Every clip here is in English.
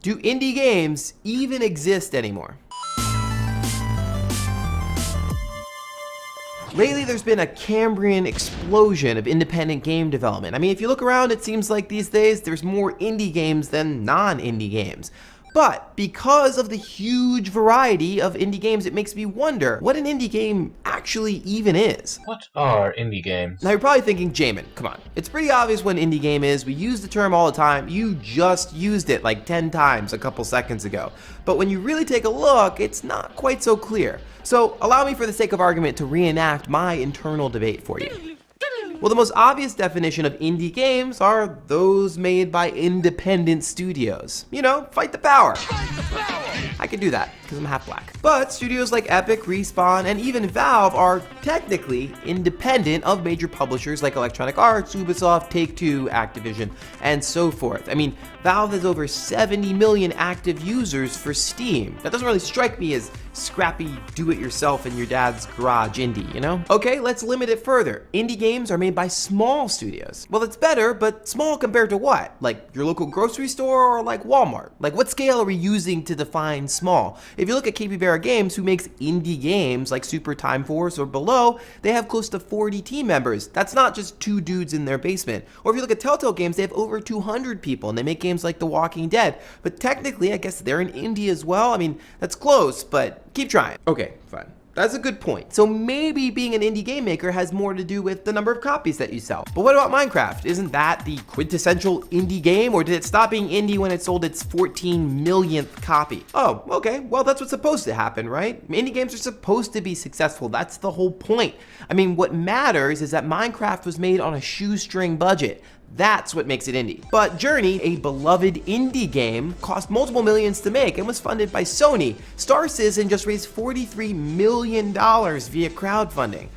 Do indie games even exist anymore? Lately, there's been a Cambrian explosion of independent game development. I mean, if you look around, it seems like these days there's more indie games than non-indie games. But because of the huge variety of indie games, it makes me wonder what an indie game actually even is. What are indie games? Now you're probably thinking, Jamin, come on. It's pretty obvious what an indie game is. We use the term all the time. You just used it like 10 times a couple seconds ago. But when you really take a look, it's not quite so clear. So allow me for the sake of argument to reenact my internal debate for you. Well, the most obvious definition of indie games are those made by independent studios. You know, fight the power. I can do that because I'm half black. But studios like Epic, Respawn, and even Valve are technically independent of major publishers like Electronic Arts, Ubisoft, Take-Two, Activision, and so forth. I mean, Valve has over 70 million active users for Steam. That doesn't really strike me as scrappy do-it-yourself in your dad's garage indie, you know? Okay, let's limit it further. Indie games are made by small studios. Well, it's better, but small compared to what? Like your local grocery store or like Walmart? Like what scale are we using to define small? If you look at Pbs Games, who makes indie games like Super Time Force or below, they have close to 40 team members. That's not just 2 dudes in their basement. Or if you look at Telltale Games, they have over 200 people and they make games like The Walking Dead. But technically, I guess they're an indie as well. I mean, that's close, but keep trying. Okay, fine. That's a good point. So maybe being an indie game maker has more to do with the number of copies that you sell. But what about Minecraft? Isn't that the quintessential indie game, or did it stop being indie when it sold its 14 millionth copy? Oh, okay, well that's what's supposed to happen, right? Indie games are supposed to be successful. That's the whole point. I mean, what matters is that Minecraft was made on a shoestring budget. That's what makes it indie. But Journey, a beloved indie game, cost multiple millions to make and was funded by Sony. Star Citizen just raised $43 million via crowdfunding.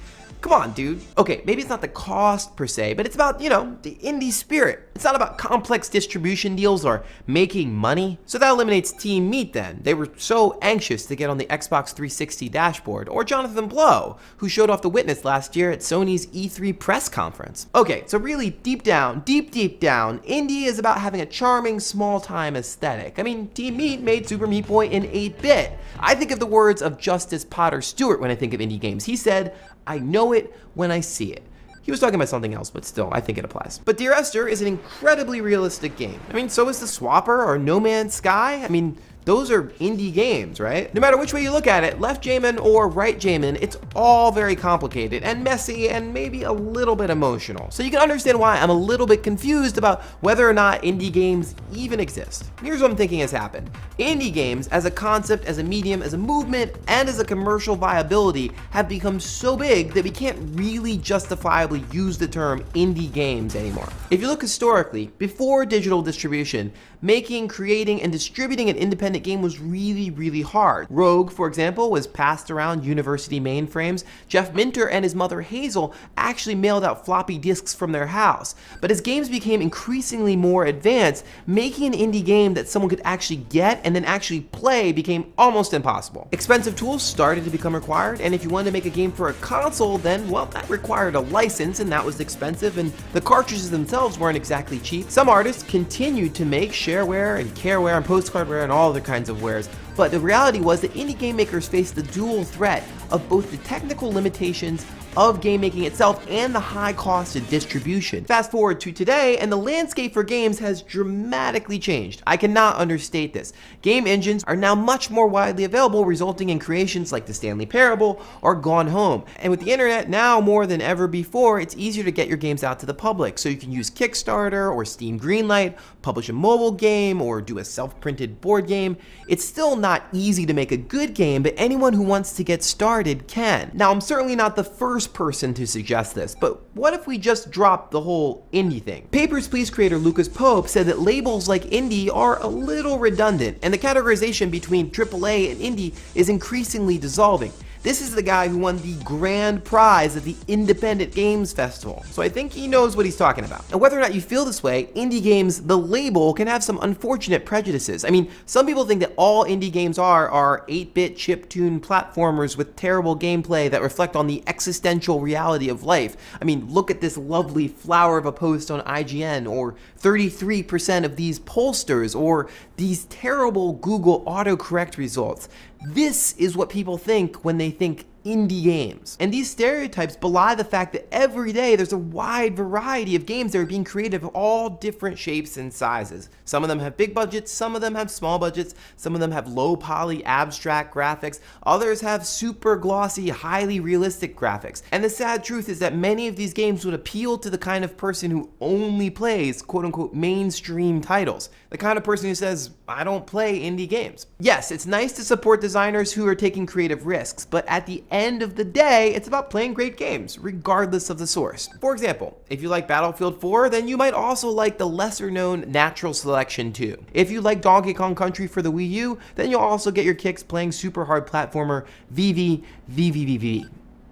Come on, dude. Okay, maybe it's not the cost per se, but it's about, you know, the indie spirit. It's not about complex distribution deals or making money. So that eliminates Team Meat then. They were so anxious to get on the Xbox 360 dashboard. Or Jonathan Blow, who showed off The Witness last year at Sony's E3 press conference. Okay, so really deep down, indie is about having a charming small-time aesthetic. I mean, Team Meat made Super Meat Boy in 8-bit. I think of the words of Justice Potter Stewart when I think of indie games. He said, I know it when I see it. He was talking about something else, but still, I think it applies. But Dear Esther is an incredibly realistic game. I mean, so is The Swapper or No Man's Sky. I mean, those are indie games, right? No matter which way you look at it, left Jamin or right Jamin, it's all very complicated and messy and maybe a little bit emotional. So you can understand why I'm a little bit confused about whether or not indie games even exist. Here's what I'm thinking has happened. Indie games as a concept, as a medium, as a movement, and as a commercial viability have become so big that we can't really justifiably use the term indie games anymore. If you look historically, before digital distribution, making, creating, and distributing an independent game was really hard. Rogue, for example, was passed around university mainframes. Jeff Minter and his mother Hazel actually mailed out floppy disks from their house. But as games became increasingly more advanced, making an indie game that someone could actually get and then actually play became almost impossible. Expensive tools started to become required, and if you wanted to make a game for a console, then, well, that required a license, and that was expensive, and the cartridges themselves weren't exactly cheap. Some artists continued to make shareware and careware and postcardware and all other kinds of wares, but the reality was that indie game makers faced the dual threat of both the technical limitations of game making itself and the high cost of distribution. Fast forward to today, and the landscape for games has dramatically changed. I cannot understate this. Game engines are now much more widely available, resulting in creations like The Stanley Parable or Gone Home. And with the internet now more than ever before, it's easier to get your games out to the public. So you can use Kickstarter or Steam Greenlight, publish a mobile game, or do a self-printed board game. It's still not easy to make a good game, but anyone who wants to get started can. Now, I'm certainly not the first person to suggest this, but what if we just drop the whole indie thing? Papers, Please creator Lucas Pope said that labels like indie are a little redundant, and the categorization between AAA and indie is increasingly dissolving. This is the guy who won the grand prize at the Independent Games Festival, so I think he knows what he's talking about. And whether or not you feel this way, indie games, the label, can have some unfortunate prejudices. I mean, some people think that all indie games are 8-bit chiptune platformers with terrible gameplay that reflect on the existential reality of life. I mean, look at this lovely flower of a post on IGN, or 33% of these pollsters, or these terrible Google autocorrect results. This is what people think when they think indie games. And these stereotypes belie the fact that every day there's a wide variety of games that are being created of all different shapes and sizes. Some of them have big budgets, some of them have small budgets, some of them have low poly abstract graphics, others have super glossy, highly realistic graphics. And the sad truth is that many of these games would appeal to the kind of person who only plays quote unquote mainstream titles. The kind of person who says, I don't play indie games. Yes, it's nice to support designers who are taking creative risks, but at the end of the day, it's about playing great games, regardless of the source. For example, if you like Battlefield 4, then you might also like the lesser-known Natural Selection 2. If you like Donkey Kong Country for the Wii U, then you'll also get your kicks playing super hard platformer VVVVVV.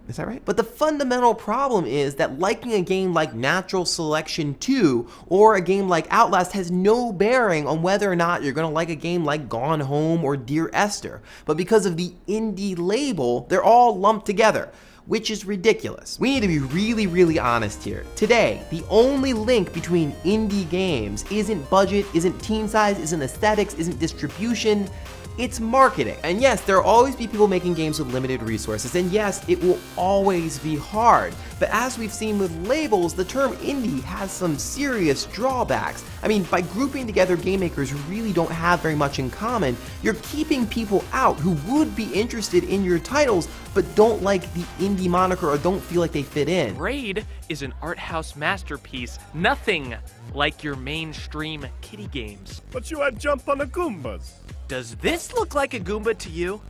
Is that right? But the fundamental problem is that liking a game like Natural Selection 2 or a game like Outlast has no bearing on whether or not you're gonna like a game like Gone Home or Dear Esther. But because of the indie label, they're all lumped together, which is ridiculous. We need to be really, really honest here. Today, the only link between indie games isn't budget, isn't team size, isn't aesthetics, isn't distribution. It's marketing. And yes, there will always be people making games with limited resources, and yes, it will always be hard. But as we've seen with labels, the term indie has some serious drawbacks. I mean, by grouping together game makers who really don't have very much in common, you're keeping people out who would be interested in your titles, but don't like the indie moniker or don't feel like they fit in. Raid is an art house masterpiece, nothing like your mainstream kiddie games. But you had jump on the Goombas. Does this look like a Goomba to you?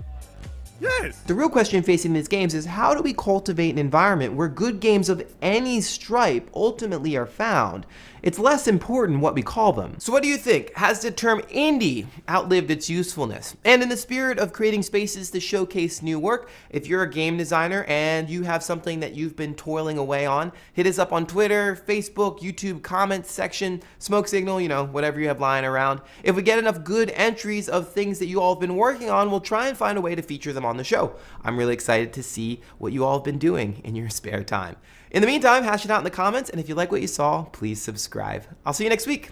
Yes. The real question facing these games is, how do we cultivate an environment where good games of any stripe ultimately are found? It's less important what we call them. So what do you think? Has the term indie outlived its usefulness? And in the spirit of creating spaces to showcase new work, if you're a game designer and you have something that you've been toiling away on, hit us up on Twitter, Facebook, YouTube, comments section, smoke signal, whatever you have lying around. If we get enough good entries of things that you all have been working on, we'll try and find a way to feature them on the show. I'm really excited to see what you all have been doing in your spare time. In the meantime, hash it out in the comments, and if you like what you saw, please subscribe. I'll see you next week.